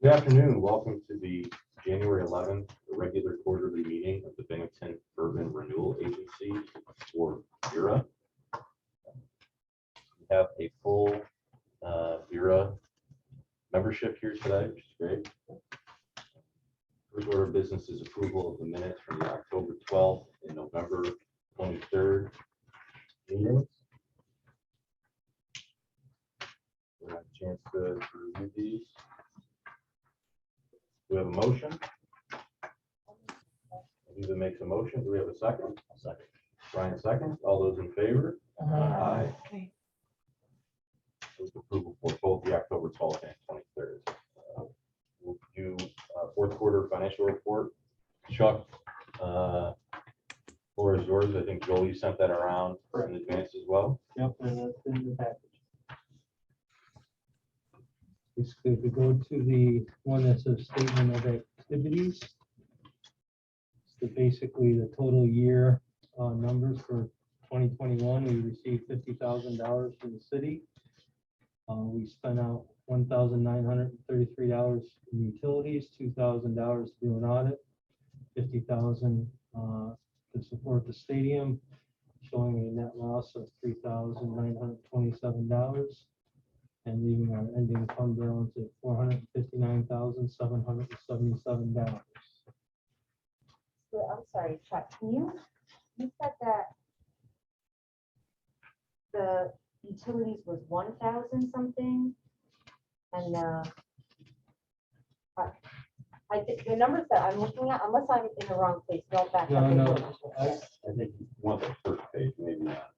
Good afternoon. Welcome to the January 11th regular quarterly meeting of the Bennington Urban Renewal Agency, or BURA. We have a full BURA membership here today, which is great. First order of business is approval of the minutes from the October 12th and November 23rd meetings. We have a chance to review these. Do we have a motion? Eva makes a motion. Do we have a second? A second. Brian seconds. All those in favor? Aye. Okay. Approval for both the October 12th and 23rd. We'll do fourth quarter financial report. Chuck, floor is yours. I think Joel, you sent that around in advance as well. Yep, and that's in the package. Basically, if we go to the one that says statement of activities, so basically the total year numbers for 2021, we received $50,000 from the city. We spent out $1,933 in utilities, $2,000 to do an audit, $50,000 to support the stadium, showing a net loss of $3,927, and leaving our ending fund balance at $459,777. So I'm sorry, Chuck, you said that the utilities was 1,000 something, and the numbers that I'm looking at, unless I'm in the wrong place, don't back up. No, and no, look. I think you want the first page, maybe not.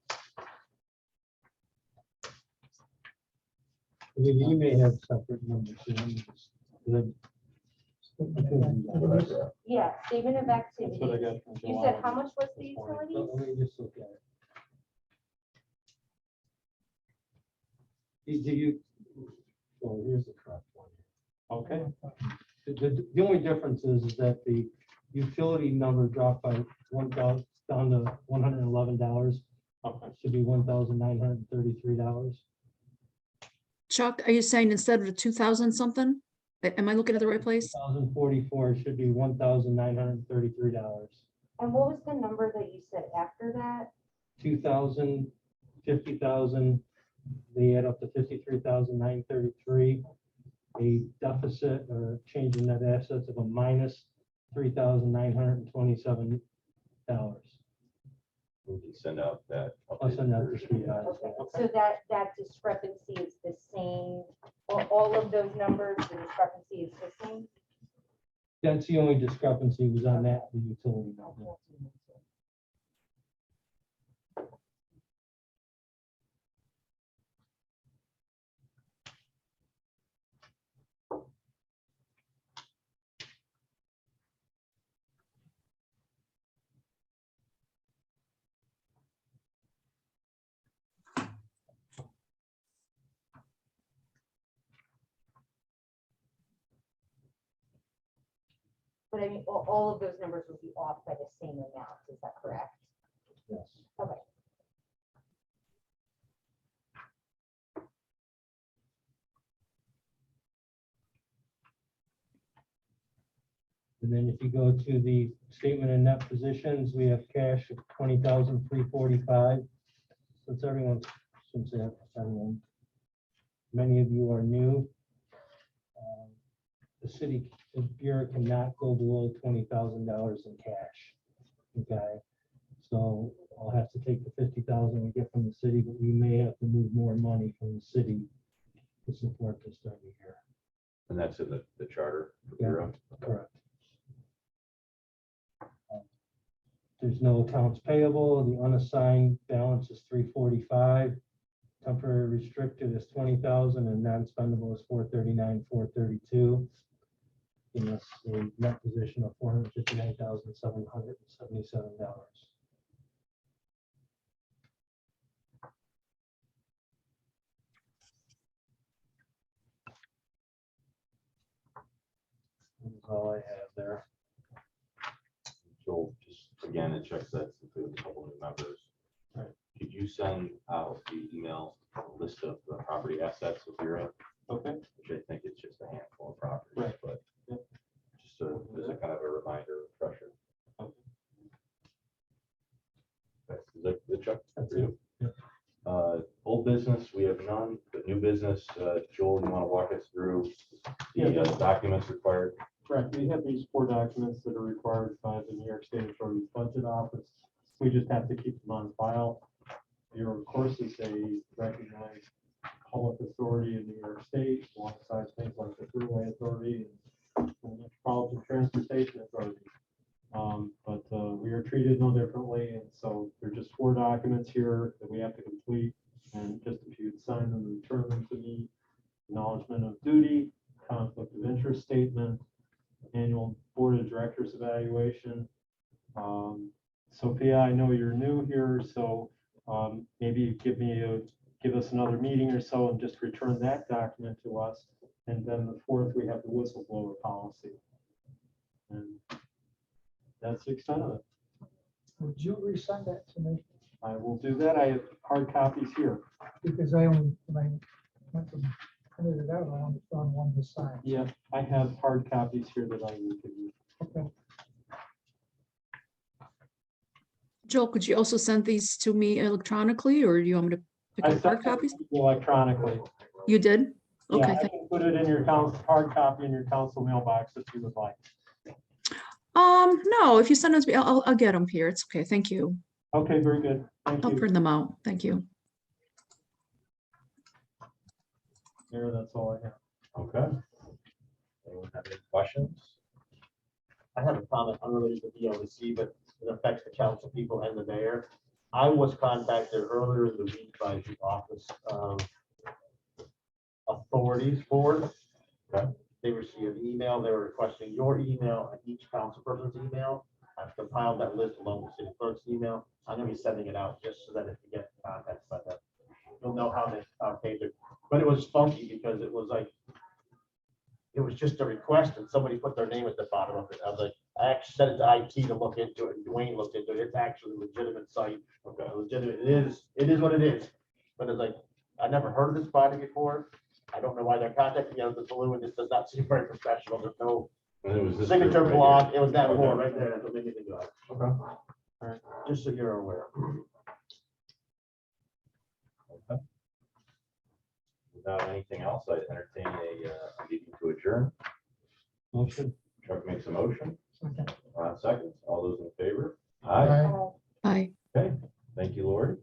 You may have separate numbers. So let me just- Yeah, statement of That's what I activity. got from You July. said how much was the Let utilities? me just look at it. Did you, well, here's the correct one. Okay. The only difference is that the utility number dropped by $1,000 down to $111. It should be $1,933. Chuck, are you saying instead of the 2,000 something? Am I looking at the right place? 1,044 should be $1,933. And what was the number that you said after that? 2,000, 50,000, they add up to 53,933. A deficit or change in net assets of a minus $3,927. We can send out that. I'll send out the three guys. Okay, so that discrepancy is the same, or all of those numbers, the discrepancy is the same? That's the only discrepancy was on that, the utility number. But I mean, all of those numbers would be off by the same amount, is that correct? Yes. Okay. And then if you go to the statement of net positions, we have cash of 20,345. Since everyone, many of you are new. The city of Bureau cannot go below $20,000 in cash. Okay, so I'll have to take the 50,000 we get from the city, but we may have to move more money from the city to support this during the year. And that's in the charter. for Yeah. Bureau. Correct. There's no accounts payable. The unassigned balance is 345. Temporary restricted is 20,000 and non-spendable is 439, 432. And that's a net position of $459,777. That's all I have there. Joel, just again, it checks that includes a couple new members. Right. Could you send out the email list of the property assets of Bureau? Okay. which I think it's just a handful of properties, Right. but Yep. just as a kind of a reminder, refresher. Okay. Is that good, Chuck? That's For you? Yep. Old business, we have none, but new business, Joel, you want to walk us through the Yeah. documents required? Correct. We have these 4 documents that are required by the New York State Attorney's Budget Office. We just have to keep them on file. BURA, of course, is a recognized public authority in New York State, alongside things like the Thruway Authority and the Metropolitan Transportation Authority. But we are treated no differently, and so there are just 4 documents here that we have to complete, and just if you'd sign them and return them to me. Acknowledgement of duty, conflict of interest statement, annual board of directors evaluation. Sophia, I know you're new here, so maybe you give us another meeting or so and just return that document to us. And then the 4th, we have the whistleblower policy. And that's the extent of it. Would you resend that to me? I will do that. I have hard copies here. Because I only, when I went to print it out, I only found one to sign. Yeah, I have hard copies here that I will give you. Okay. Joel, could you also send these to me electronically, or do you want me to pick I up hard sent them copies? electronically. You did? Yeah, Okay, I thank- can put it in your hard copy in your council mailbox if you would like. no, if you send them to me, I'll get them here. It's okay, thank you. Okay, very good. Thank I'll you. print them out, thank you. Mayor, that's all I have. Okay. Anyone have any questions? I have a comment unrelated to BOC, but it affects the council people and the mayor. I was contacted earlier in the week by the Office of Authorities Board. Okay. They received an email, they were requesting your email and each council person's email. I've compiled that list along with city clerk's email. I'm gonna be sending it out just so that if you get contacts by them, you'll know how they paid it. But it was funky because it was like, it was just a request and somebody put their name at the bottom of it. I was like, I actually sent it to IT to look into it, and Dwayne looked into it. It's actually a legitimate site. Okay, legitimate. It is what it is. But it's like, I never heard of this body before. I don't know why they're contacting me out of the blue, and this does not seem very professional. There's no And it was this signature group right block. here. It was that Okay. board right there. That's what made me think of it. Okay. All right, just so you're aware. Okay. Without anything else, I entertain a meeting to adjourn. Motion. Chuck makes a motion. Second. Seconds. All those in favor? Aye. Uh, Bye. Okay. Thank you, Lori.